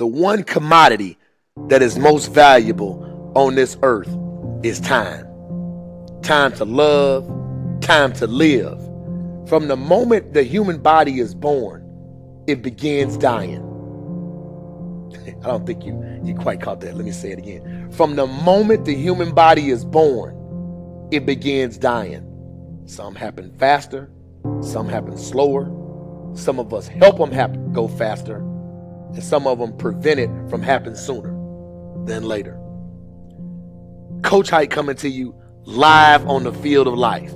The one commodity that is most valuable on this earth is time. Time to love, time to live. From the moment the human body is born, it begins dying. I don't think you quite caught that. Let me say it again. From the moment the human body is born, it begins dying. Some happen faster, some happen slower. Some of us help them go faster, and some of them prevent it from happening sooner than later. Coach Hype coming to you live on the field of life.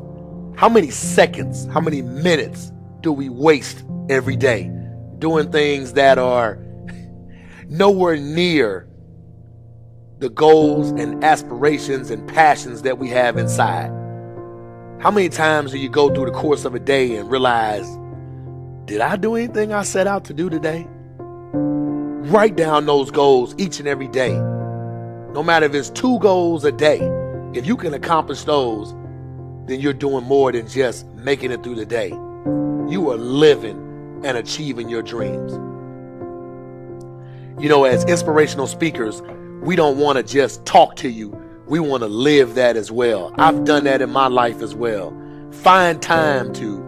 How many seconds, how many minutes do we waste every day doing things that are nowhere near the goals and aspirations and passions that we have inside? How many times do you go through the course of a day and realize, did I do anything I set out to do today? Write down those goals each and every day. No matter if it's 2 goals a day, if you can accomplish those, then you're doing more than just making it through the day. You are living and achieving your dreams. You know, as inspirational speakers, we don't want to just talk to you. We want to live that as well. I've done that in my life as well. Find time to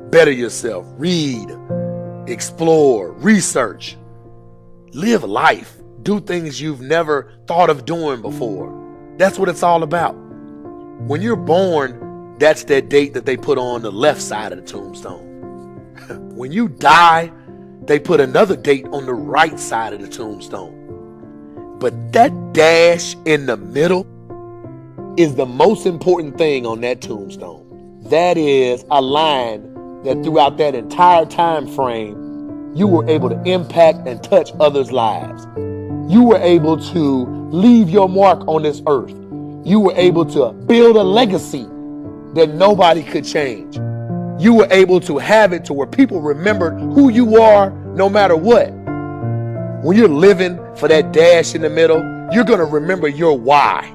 better yourself, read, explore, research, live life, do things you've never thought of doing before. That's what it's all about. When you're born, that's that date that they put on the left side of the tombstone. When you die, they put another date on the right side of the tombstone. But that dash in the middle is the most important thing on that tombstone. That is a line that throughout that entire time frame, you were able to impact and touch others' lives. You were able to leave your mark on this earth. You were able to build a legacy that nobody could change. You were able to have it to where people remembered who you are no matter what. When you're living for that dash in the middle, you're going to remember your why.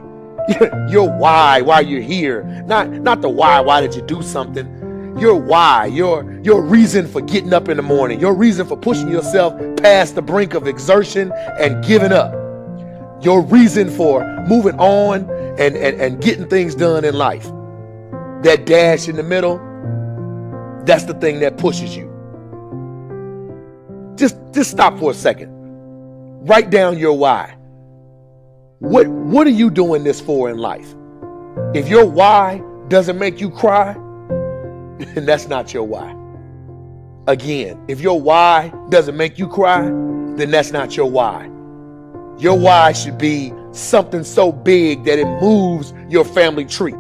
Your why you're here. Not the why did you do something. Your why, your reason for getting up in the morning, your reason for pushing yourself past the brink of exertion and giving up. Your reason for moving on and getting things done in life. That dash in the middle, that's the thing that pushes you. Just stop for a second. Write down your why. What are you doing this for in life? If your why doesn't make you cry, then that's not your why. Again, if your why doesn't make you cry, then that's not your why. Your why should be something so big that it moves your family tree.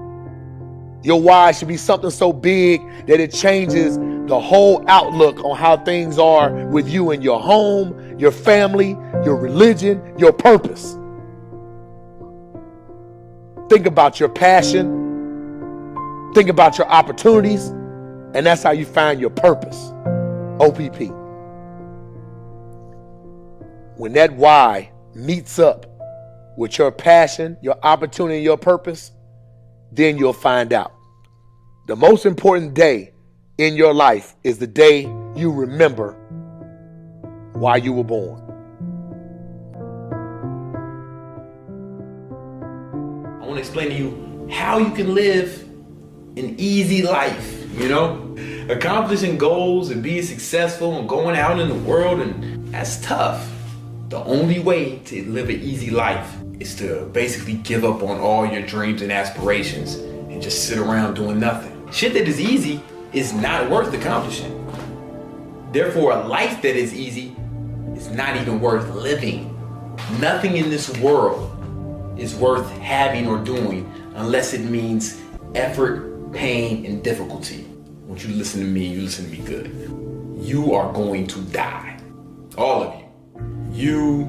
Your why should be something so big that it changes the whole outlook on how things are with you and your home, your family, your religion, your purpose. Think about your passion. Think about your opportunities. And that's how you find your purpose. OPP. When that why meets up with your passion, your opportunity, your purpose, then you'll find out. The most important day in your life is the day you remember why you were born. I want to explain to you how you can live an easy life, you know? Accomplishing goals and being successful and going out in the world, and that's tough. The only way to live an easy life is to basically give up on all your dreams and aspirations and just sit around doing nothing. Shit that is easy is not worth accomplishing. Therefore, a life that is easy is not even worth living. Nothing in this world is worth having or doing unless it means effort, pain, and difficulty. When you listen to me, you listen to me good. You are going to die. All of you. You,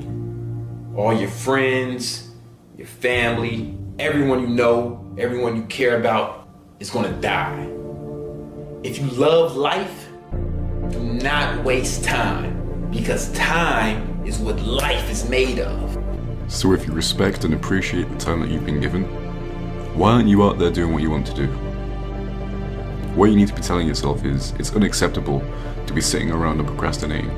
all your friends, your family, everyone you know, everyone you care about is going to die. If you love life, do not waste time, because time is what life is made of. So if you respect and appreciate the time that you've been given, why aren't you out there doing what you want to do? What you need to be telling yourself is, it's unacceptable to be sitting around and procrastinating,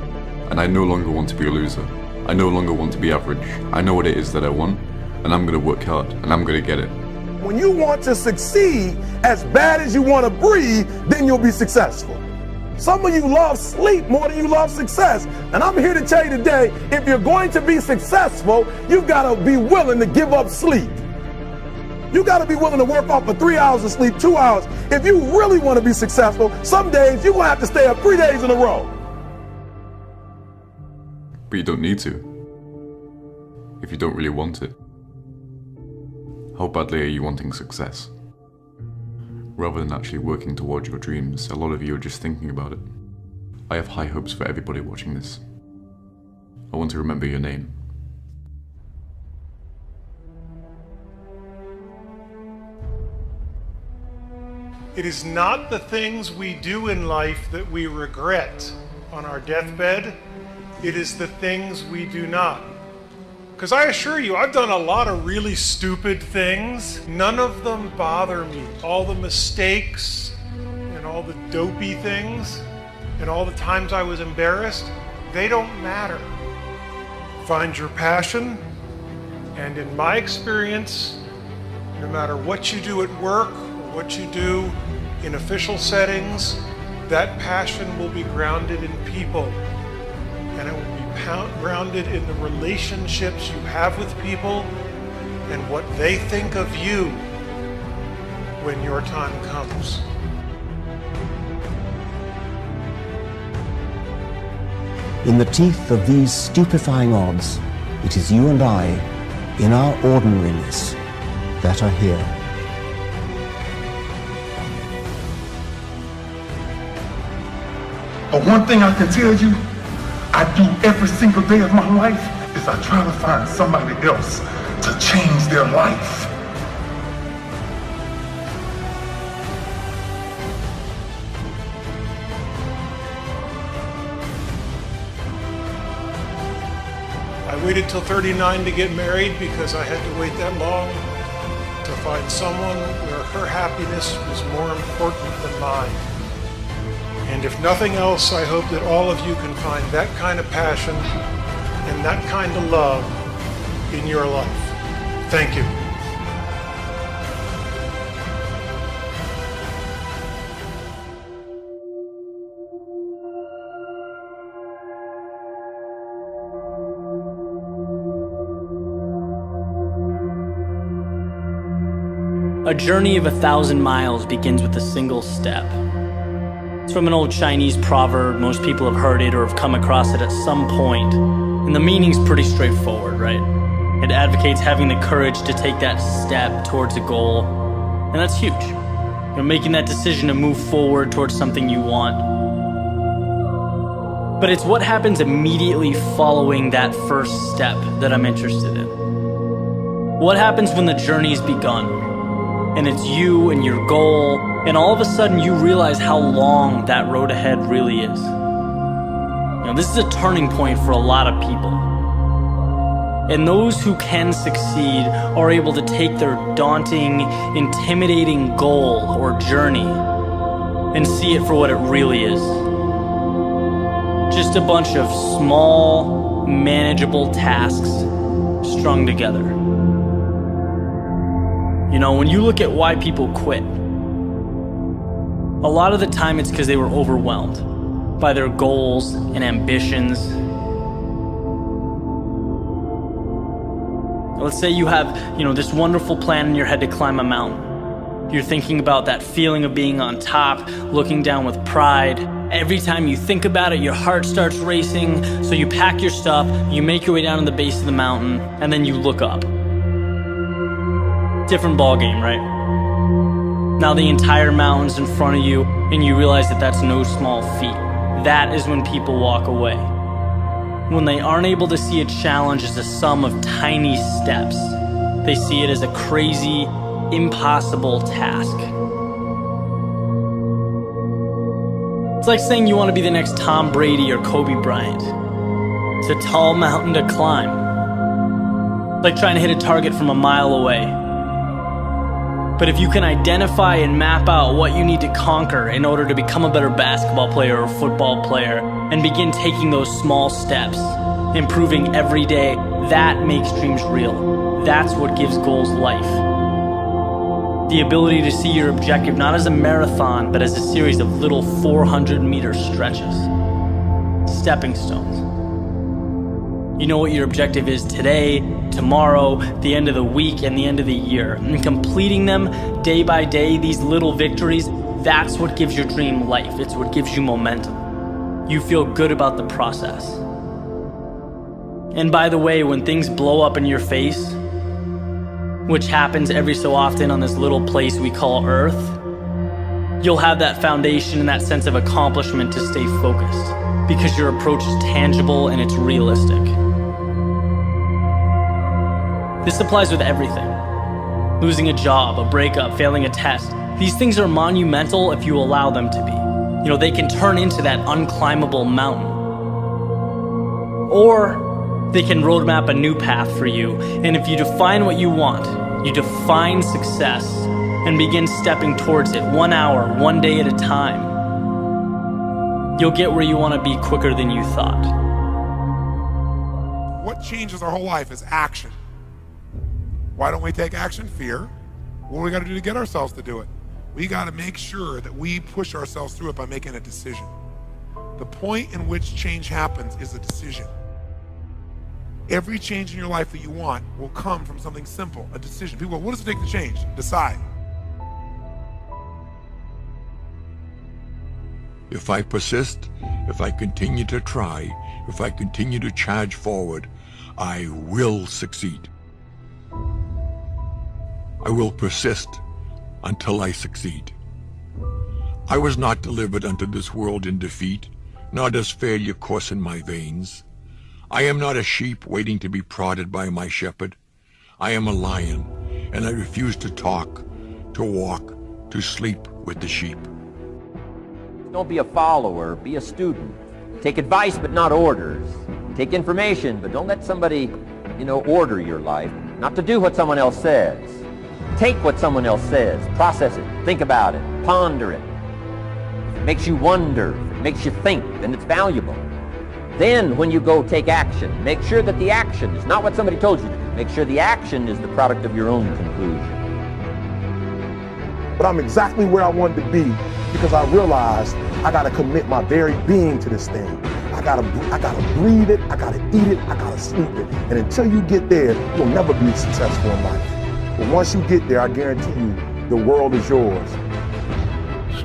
and I no longer want to be a loser. I no longer want to be average. I know what it is that I want, and I'm going to work hard, and I'm going to get it. When you want to succeed as bad as you want to breathe, then you'll be successful. Some of you love sleep more than you love success. And I'm here to tell you today, if you're going to be successful, you've got to be willing to give up sleep. You got to be willing to work off for 3 hours of sleep, 2 hours. If you really want to be successful, some days you're going to have to stay up 3 days in a row. But you don't need to, if you don't really want it. How badly are you wanting success? Rather than actually working towards your dreams, a lot of you are just thinking about it. I have high hopes for everybody watching this. I want to remember your name. It is not the things we do in life that we regret on our deathbed. It is the things we do not. Because I assure you, I've done a lot of really stupid things. None of them bother me. All the mistakes and all the dopey things and all the times I was embarrassed, they don't matter. Find your passion, and in my experience, no matter what you do at work or what you do in official settings, that passion will be grounded in people, and it will be grounded in the relationships you have with people and what they think of you when your time comes. In the teeth of these stupefying odds, it is you and I, in our ordinariness, that are here. But one thing I can tell you, I do every single day of my life is I try to find somebody else to change their life. I waited till 39 to get married because I had to wait that long to find someone where her happiness was more important than mine. And if nothing else, I hope that all of you can find that kind of passion and that kind of love in your life. Thank you. A journey of 1,000 miles begins with a single step. It's from an old Chinese proverb. Most people have heard it or have come across it at some point. And the meaning's pretty straightforward, right? It advocates having the courage to take that step towards a goal. And that's huge. You're making that decision to move forward towards something you want. But it's what happens immediately following that first step that I'm interested in. What happens when the journey's begun? And it's you and your goal, and all of a sudden you realize how long that road ahead really is. You know, this is a turning point for a lot of people. And those who can succeed are able to take their daunting, intimidating goal or journey and see it for what it really is. Just a bunch of small, manageable tasks strung together. You know, when you look at why people quit, a lot of the time it's because they were overwhelmed by their goals and ambitions. Let's say you have, this wonderful plan in your head to climb a mountain. You're thinking about that feeling of being on top, looking down with pride. Every time you think about it, your heart starts racing. So you pack your stuff, you make your way down to the base of the mountain, and then you look up. Different ball game, right? Now the entire mountain's in front of you, and you realize that that's no small feat. That is when people walk away. When they aren't able to see a challenge as a sum of tiny steps, they see it as a crazy, impossible task. It's like saying you want to be the next Tom Brady or Kobe Bryant. It's a tall mountain to climb. Like trying to hit a target from a mile away. But if you can identify and map out what you need to conquer in order to become a better basketball player or football player and begin taking those small steps, improving every day, that makes dreams real. That's what gives goals life. The ability to see your objective not as a marathon, but as a series of little 400-meter stretches. Stepping stones. You know what your objective is today, tomorrow, the end of the week, and the end of the year. And completing them day by day, these little victories, that's what gives your dream life. It's what gives you momentum. You feel good about the process. And by the way, when things blow up in your face, which happens every so often on this little place we call Earth, you'll have that foundation and that sense of accomplishment to stay focused, because your approach is tangible and it's realistic. This applies with everything. Losing a job, a breakup, failing a test. These things are monumental if you allow them to be. They can turn into that unclimbable mountain. Or they can roadmap a new path for you. And if you define what you want, you define success and begin stepping towards it 1 hour, 1 day at a time, you'll get where you want to be quicker than you thought. What changes our whole life is action. Why don't we take action? Fear. What do we got to do to get ourselves to do it? We got to make sure that we push ourselves through it by making a decision. The point in which change happens is a decision. Every change in your life that you want will come from something simple, a decision. People go, what does it take to change? Decide. If I persist, if I continue to try, if I continue to charge forward, I will succeed. I will persist until I succeed. I was not delivered unto this world in defeat, nor does failure course in my veins. I am not a sheep waiting to be prodded by my shepherd. I am a lion, and I refuse to talk, to walk, to sleep with the sheep. Don't be a follower, be a student. Take advice, but not orders. Take information, but don't let somebody, order your life. Not to do what someone else says. Take what someone else says, process it, think about it, ponder it. If it makes you wonder, if it makes you think, then it's valuable. Then when you go take action, make sure that the action is not what somebody told you to do. Make sure the action is the product of your own conclusion. But I'm exactly where I wanted to be because I realized I got to commit my very being to this thing. I gotta breathe it, I gotta eat it, I gotta sleep it. And until you get there, you'll never be successful in life. But once you get there, I guarantee you, the world is yours.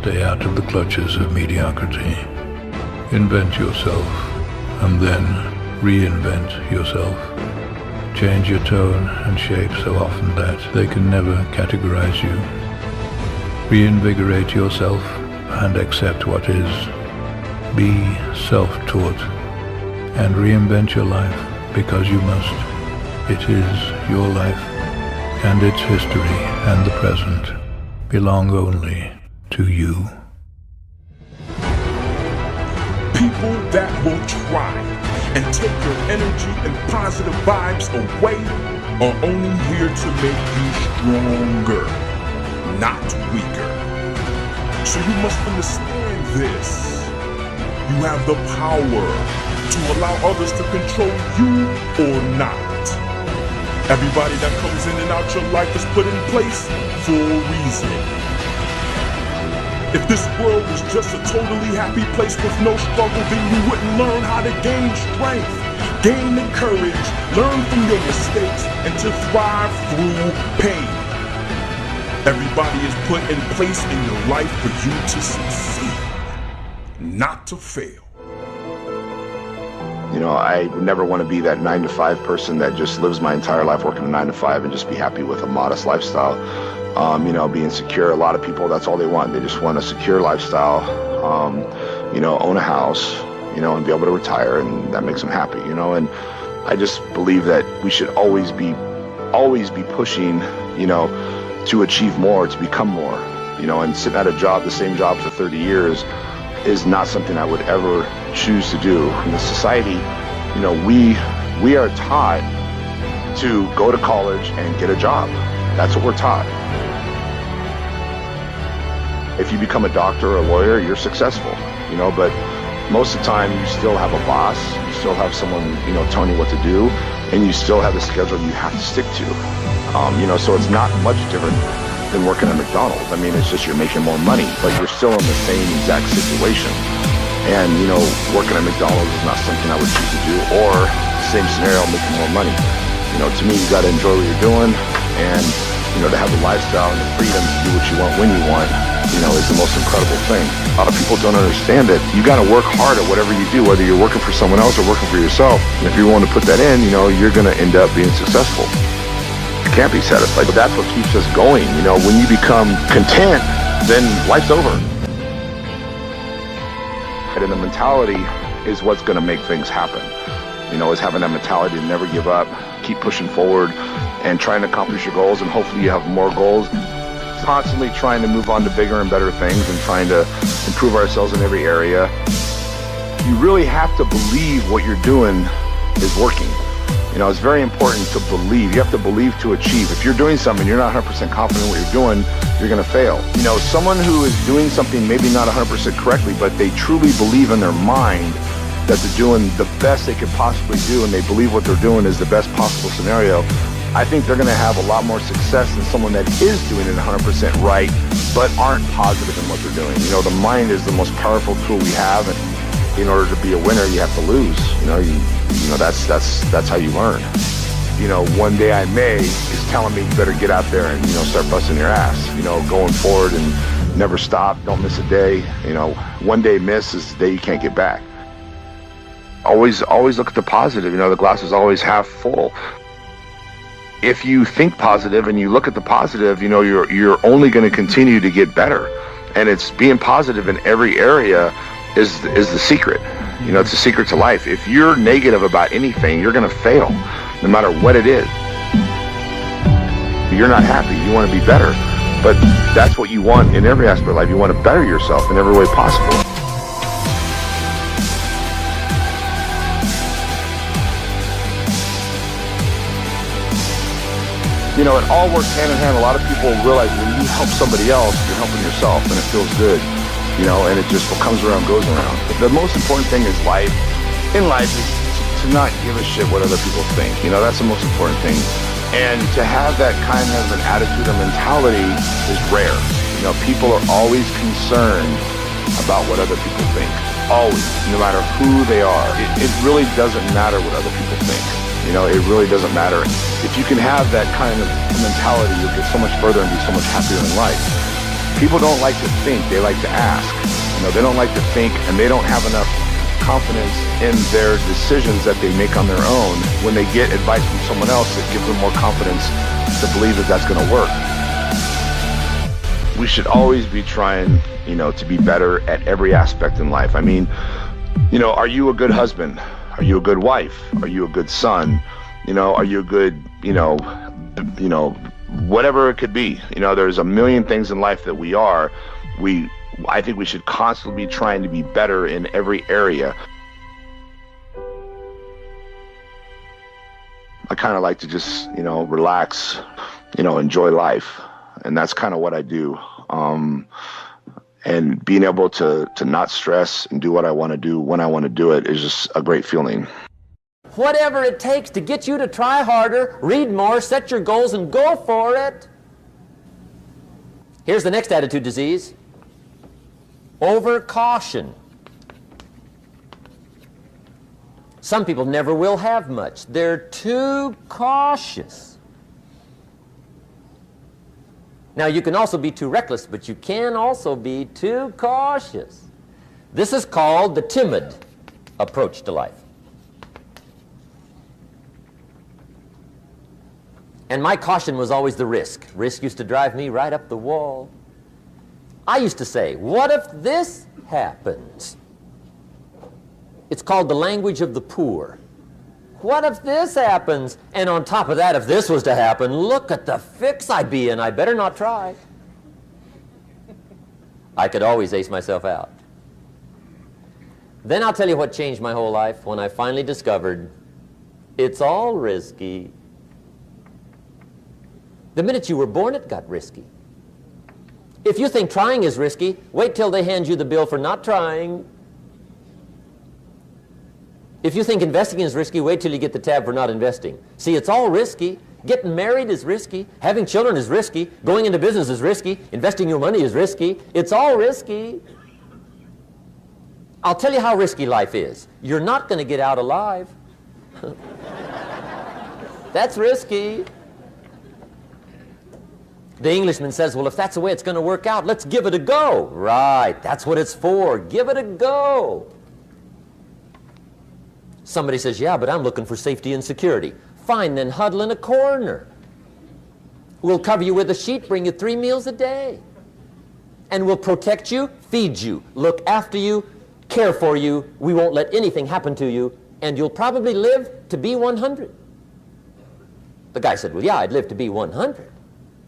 Stay out of the clutches of mediocrity. Invent yourself, and then reinvent yourself. Change your tone and shape so often that they can never categorize you. Reinvigorate yourself and accept what is. Be self-taught and reinvent your life because you must. It is your life, and its history and the present belong only to you. People that will try and take your energy and positive vibes away are only here to make you stronger, not weaker. So you must understand this. You have the power to allow others to control you or not. Everybody that comes in and out your life is put in place for a reason. If this world was just a totally happy place with no struggle, then you wouldn't learn how to gain strength, gain the courage, learn from your mistakes, and to thrive through pain. Everybody is put in place in your life for you to succeed, not to fail. I would never want to be that 9-to-5 person that just lives my entire life working a 9-to-5 and just be happy with a modest lifestyle. Being secure. A lot of people, that's all they want. They just want a secure lifestyle, own a house, and be able to retire, and that makes them happy, And I just believe that we should always be pushing, to achieve more, to become more, and sitting at a job, the same job for 30 years is not something I would ever choose to do. In the society, we are taught to go to college and get a job. That's what we're taught. If you become a doctor or a lawyer, you're successful, but most of the time you still have a boss, you still have someone, telling you what to do, and you still have the schedule you have to stick to. So it's not much different than working at McDonald's. I mean, it's just you're making more money, but you're still in the same exact situation. And, working at McDonald's is not something I would choose to do, or same scenario, making more money. To me, you got to enjoy what you're doing, and, to have the lifestyle and the freedom to do what you want when you want, is the most incredible thing. A lot of people don't understand that you got to work hard at whatever you do, whether you're working for someone else or working for yourself. And if you're willing to put that in, you're going to end up being successful. You can't be satisfied, but that's what keeps us going. When you become content, then life's over. And the mentality is what's going to make things happen. Is having that mentality to never give up, keep pushing forward, and trying to accomplish your goals, and hopefully you have more goals. Constantly trying to move on to bigger and better things and trying to improve ourselves in every area. You really have to believe what you're doing is working. It's very important to believe. You have to believe to achieve. If you're doing something and you're not 100% confident in what you're doing, you're going to fail. Someone who is doing something maybe not 100% correctly, but they truly believe in their mind that they're doing the best they could possibly do, and they believe what they're doing is the best possible scenario, I think they're going to have a lot more success than someone that is doing it 100% right, but aren't positive in what they're doing. The mind is the most powerful tool we have, and in order to be a winner, you have to lose. That's how you learn. One day I may is telling me you better get out there and start busting your ass. Going forward and never stop. Don't miss a day. One day miss is the day you can't get back. Always look at the positive. The glass is always half full. If you think positive and you look at the positive, you're only going to continue to get better. And it's being positive in every area is the secret. It's the secret to life. If you're negative about anything, you're going to fail, no matter what it is. You're not happy. You want to be better. But that's what you want in every aspect of life. You want to better yourself in every way possible. It all works hand in hand. A lot of people realize when you help somebody else, you're helping yourself, and it feels good. And it just what comes around goes around. The most important thing is life. In life is to not give a shit what other people think. That's the most important thing. And to have that kind of an attitude or mentality is rare. People are always concerned about what other people think. Always, no matter who they are. It really doesn't matter what other people think. It really doesn't matter. If you can have that kind of mentality, you'll get so much further and be so much happier in life. People don't like to think, they like to ask. They don't like to think, and they don't have enough confidence in their decisions that they make on their own. When they get advice from someone else, it gives them more confidence to believe that that's going to work. We should always be trying, to be better at every aspect in life. I mean, are you a good husband? Are you a good wife? Are you a good son? Are you a good, whatever it could be. There's a million things in life that we are. I think we should constantly be trying to be better in every area. I kind of like to just, relax, enjoy life. And that's kind of what I do. And being able to not stress and do what I want to do when I want to do it is just a great feeling. Whatever it takes to get you to try harder, read more, set your goals, and go for it. Here's the next attitude disease. Overcaution. Some people never will have much. They're too cautious. Now, you can also be too reckless, but you can also be too cautious. This is called the timid approach to life. And my caution was always the risk. Risk used to drive me right up the wall. I used to say, what if this happens? It's called the language of the poor. What if this happens? And on top of that, if this was to happen, look at the fix I'd be in. I better not try. I could always ace myself out. Then I'll tell you what changed my whole life when I finally discovered it's all risky. The minute you were born, it got risky. If you think trying is risky, wait till they hand you the bill for not trying. If you think investing is risky, wait till you get the tab for not investing. See, it's all risky. Getting married is risky. Having children is risky. Going into business is risky. Investing your money is risky. It's all risky. I'll tell you how risky life is. You're not going to get out alive. That's risky. The Englishman says, well, if that's the way it's going to work out, let's give it a go. Right, that's what it's for. Give it a go. Somebody says, yeah, but I'm looking for safety and security. Fine, then huddle in a corner. We'll cover you with a sheet, bring you 3 meals a day. And we'll protect you, feed you, look after you, care for you. We won't let anything happen to you, and you'll probably live to be 100. The guy said, well, yeah, I'd live to be 100.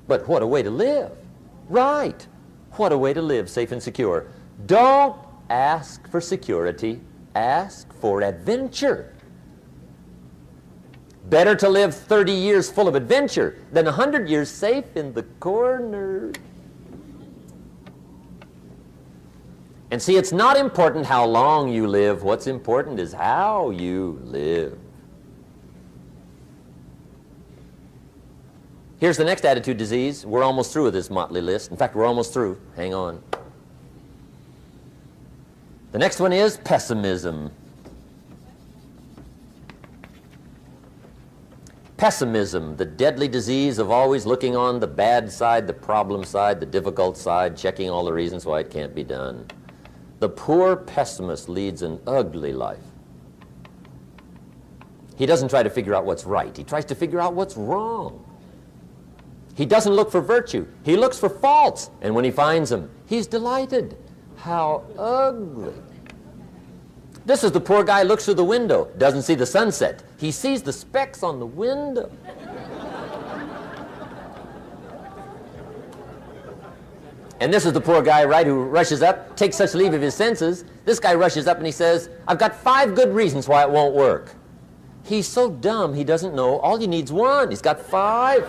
But what a way to live. Right. What a way to live, safe and secure. Don't ask for security. Ask for adventure. Better to live 30 years full of adventure than 100 years safe in the corner. And see, it's not important how long you live. What's important is how you live. Here's the next attitude disease. We're almost through with this motley list. In fact, we're almost through. Hang on. The next one is pessimism. Pessimism, the deadly disease of always looking on the bad side, the problem side, the difficult side, checking all the reasons why it can't be done. The poor pessimist leads an ugly life. He doesn't try to figure out what's right. He tries to figure out what's wrong. He doesn't look for virtue. He looks for faults. And when he finds them, he's delighted. How ugly. This is the poor guy who looks through the window, doesn't see the sunset. He sees the specks on the window. And this is the poor guy, right, who rushes up, takes such leave of his senses. This guy rushes up and he says, I've got 5 good reasons why it won't work. He's so dumb he doesn't know all he needs 1. He's got 5.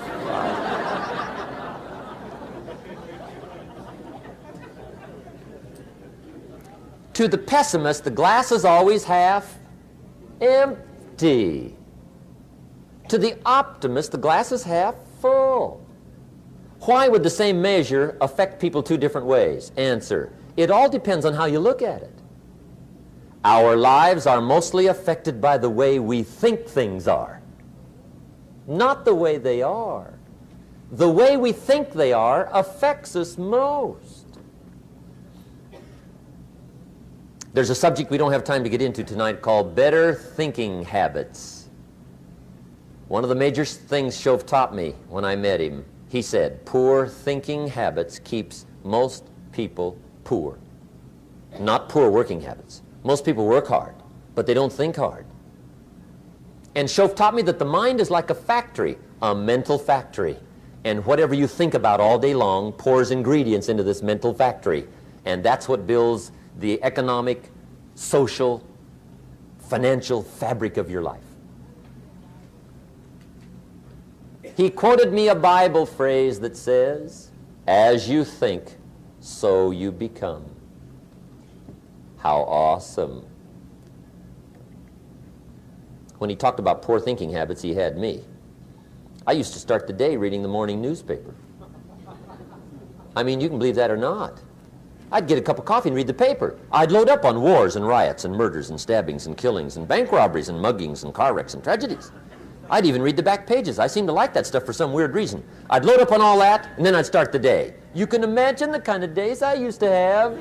To the pessimist, the glass is always half empty. To the optimist, the glass is half full. Why would the same measure affect people 2 different ways? Answer, it all depends on how you look at it. Our lives are mostly affected by the way we think things are, not the way they are. The way we think they are affects us most. There's a subject we don't have time to get into tonight called better thinking habits. One of the major things Shove taught me when I met him, he said, poor thinking habits keeps most people poor. Not poor working habits. Most people work hard, but they don't think hard. And Shove taught me that the mind is like a factory, a mental factory. And whatever you think about all day long pours ingredients into this mental factory. And that's what builds the economic, social, financial fabric of your life. He quoted me a Bible phrase that says, as you think, so you become. How awesome. When he talked about poor thinking habits, he had me. I used to start the day reading the morning newspaper. I mean, you can believe that or not. I'd get a cup of coffee and read the paper. I'd load up on wars and riots and murders and stabbings and killings and bank robberies and muggings and car wrecks and tragedies. I'd even read the back pages. I seem to like that stuff for some weird reason. I'd load up on all that, and then I'd start the day. You can imagine the kind of days I used to have.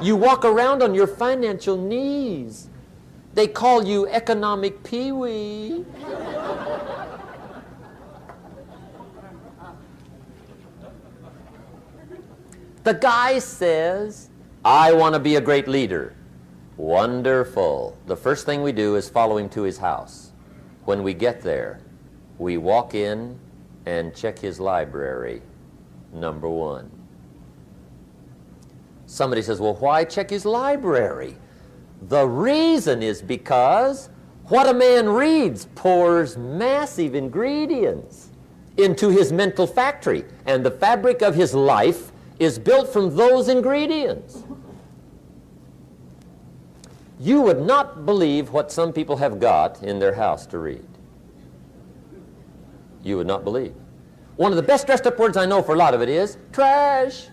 You walk around on your financial knees. They call you economic peewee. The guy says, I want to be a great leader. Wonderful. The first thing we do is follow him to his house. When we get there, we walk in and check his library, number 1. Somebody says, well, why check his library? The reason is because what a man reads pours massive ingredients into his mental factory, and the fabric of his life is built from those ingredients. You would not believe what some people have got in their house to read. You would not believe. One of the best dressed up words I know for a lot of it is trash.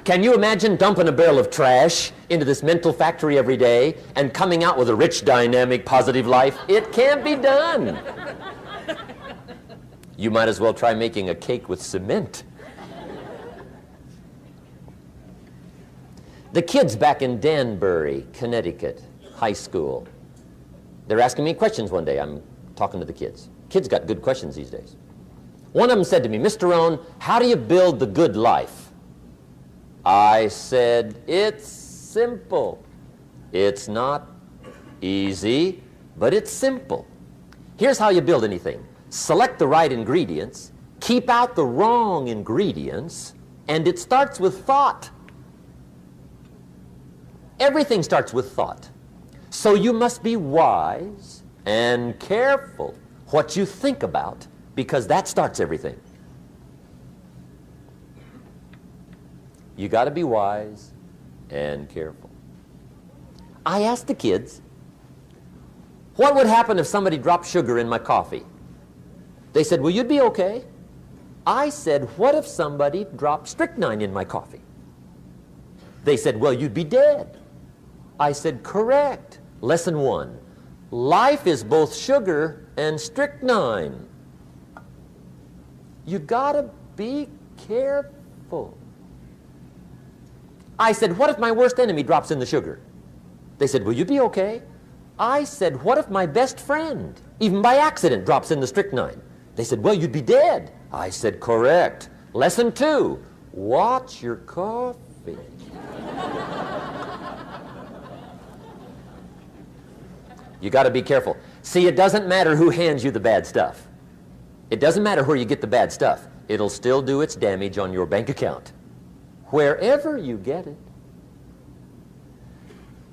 Can you imagine dumping a barrel of trash into this mental factory every day and coming out with a rich, dynamic, positive life? It can't be done. You might as well try making a cake with cement. The kids back in Danbury, Connecticut, high school, they're asking me questions one day. I'm talking to the kids. Kids got good questions these days. One of them said to me, Mr. Rohn, how do you build the good life? I said, it's simple. It's not easy, but it's simple. Here's how you build anything. Select the right ingredients, keep out the wrong ingredients, and it starts with thought. Everything starts with thought. So you must be wise and careful what you think about, because that starts everything. You got to be wise and careful. I asked the kids, what would happen if somebody dropped sugar in my coffee? They said, well, you'd be okay. I said, what if somebody dropped strychnine in my coffee? They said, well, you'd be dead. I said, correct. Lesson 1. Life is both sugar and strychnine. You gotta be careful. I said, what if my worst enemy drops in the sugar? They said, will you be okay? I said, what if my best friend, even by accident, drops in the strychnine? They said, well, you'd be dead. I said, correct. Lesson 2, watch your coffee. You got to be careful. See, it doesn't matter who hands you the bad stuff. It doesn't matter where you get the bad stuff. It'll still do its damage on your bank account, wherever you get it.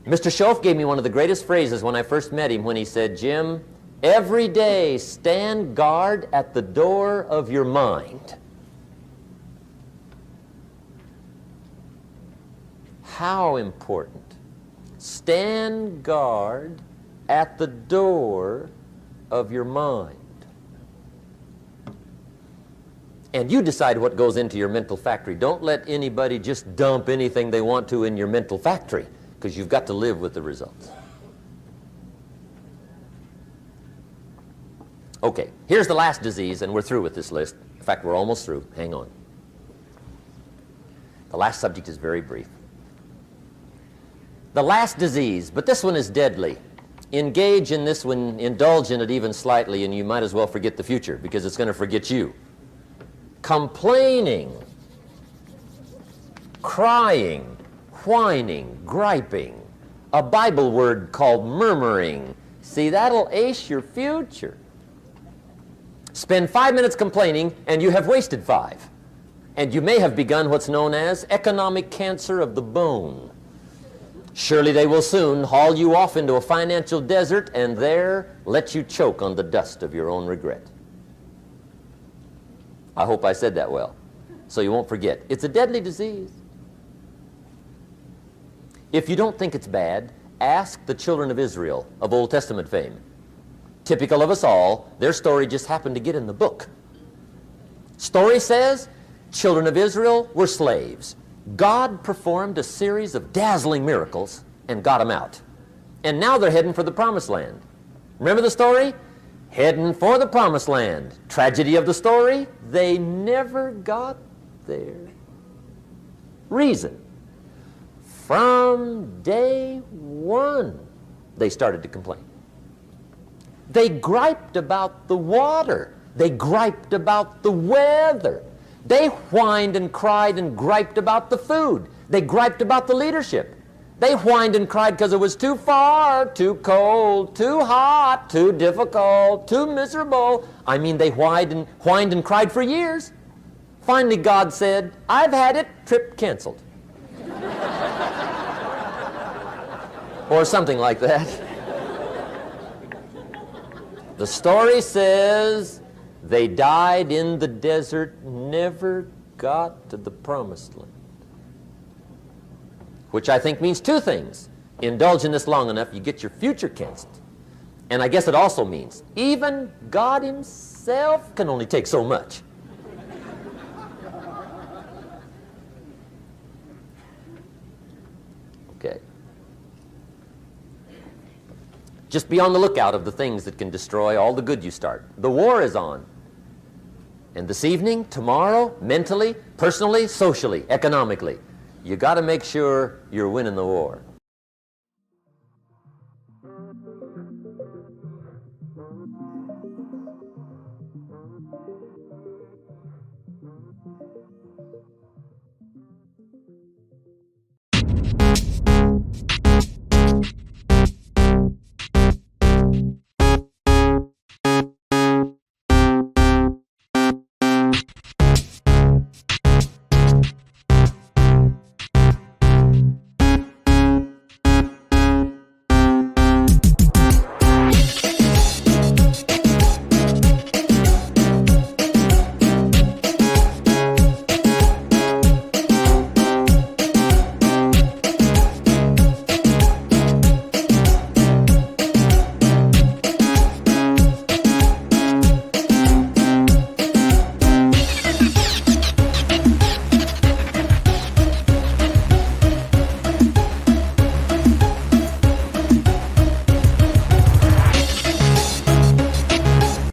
Mr. Schoaf gave me one of the greatest phrases when I first met him when he said, Jim, every day stand guard at the door of your mind. How important. Stand guard at the door of your mind. And you decide what goes into your mental factory. Don't let anybody just dump anything they want to in your mental factory, because you've got to live with the results. Okay, here's the last disease, and we're through with this list. In fact, we're almost through. Hang on. The last subject is very brief. The last disease, but this one is deadly. Engage in this one, indulge in it even slightly, and you might as well forget the future, because it's going to forget you. Complaining, crying, whining, griping, a Bible word called murmuring. See, that'll ace your future. Spend 5 minutes complaining, and you have wasted 5. And you may have begun what's known as economic cancer of the bone. Surely they will soon haul you off into a financial desert and there let you choke on the dust of your own regret. I hope I said that well, so you won't forget. It's a deadly disease. If you don't think it's bad, ask the children of Israel of Old Testament fame. Typical of us all, their story just happened to get in the book. Story says, children of Israel were slaves. God performed a series of dazzling miracles and got them out. And now they're heading for the promised land. Remember the story? Heading for the promised land. Tragedy of the story, they never got there. Reason. From day one, they started to complain. They griped about the water. They griped about the weather. They whined and cried and griped about the food. They griped about the leadership. They whined and cried because it was too far, too cold, too hot, too difficult, too miserable. I mean, they whined and cried for years. Finally, God said, I've had it, trip canceled. Or something like that. The story says they died in the desert, never got to the promised land. Which I think means two things. Indulge in this long enough, you get your future canceled. And I guess it also means even God himself can only take so much. Okay. Just be on the lookout of the things that can destroy all the good you start. The war is on. And this evening, tomorrow, mentally, personally, socially, economically, you got to make sure you're winning the war.